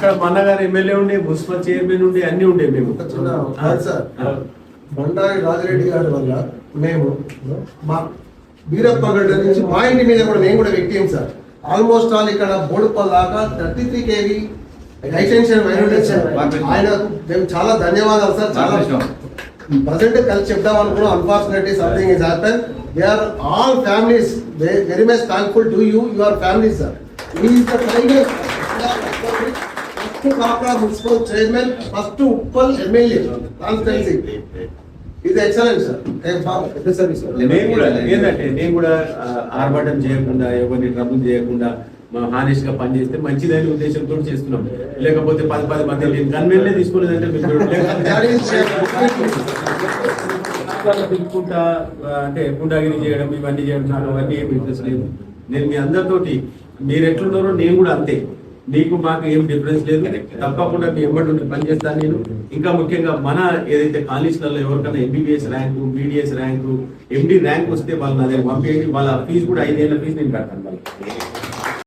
అక్కడ మన్నగారు ఎమ్మెల్యే ఉండే, municipal chairman ఉండే, అన్ని ఉండే. మేము సార్ బండారి రాజిరెడ్డి గారి వల్ల మేము మా వీరప్పగడ్డ నుంచి మా ఇంటి మీద కూడా నేను కూడా వ్యక్తి సార్. ఆల్మోస్ట్ ఆల్ ఇక్కడ బోడుపల్ దాకా 33 kV హైటెన్షన్ ఆయన మేము చాలా ధన్యవాదాలు సార్. చాలా ప్రజెంట్ కలిసి చెప్దాం అనుకున్నాం. Unfortunately something is happen. They are all families very much thankful to you, your families sir. కాకడా municipal chairman, first Uppal MLA constituency. ఇది ఎక్సలెంట్ సార్. నేను కూడా ఆర్భాటం చేయకుండా, ఎవరిని ట్రబుల్ చేయకుండా హానెస్ట్ గా పనిచేస్తే మంచిదనే ఉద్దేశంతో చేస్తున్నాం. లేకపోతే 10 మంది నేను గన్మెన్లే తీసుకోలేదంటే తీసుకుంటా అంటే గుండాగిరి చేయడం, ఇవన్నీ చేయడం నాకు అవన్నీ ఏమి ఇంట్రెస్ట్ లేదు. నేను మీ అందరితోటి మీరు ఎట్లున్నారో నేను కూడా అంతే. నీకు మాకు ఏం డిఫరెన్స్ లేదు. తప్పకుండా మీ ఎమ్మటి పనిచేస్తాను నేను. ఇంకా ముఖ్యంగా మన ఏదైతే కాలేజీలలో ఎవరికైనా MBBS rank, BDS rank, MD rank వస్తే వాళ్ళు నా దగ్గర పంపేయండి. వాళ్ళ ఫీజు కూడా 5 ఏళ్ల ఫీజు నేను కడతాను వాళ్ళకి.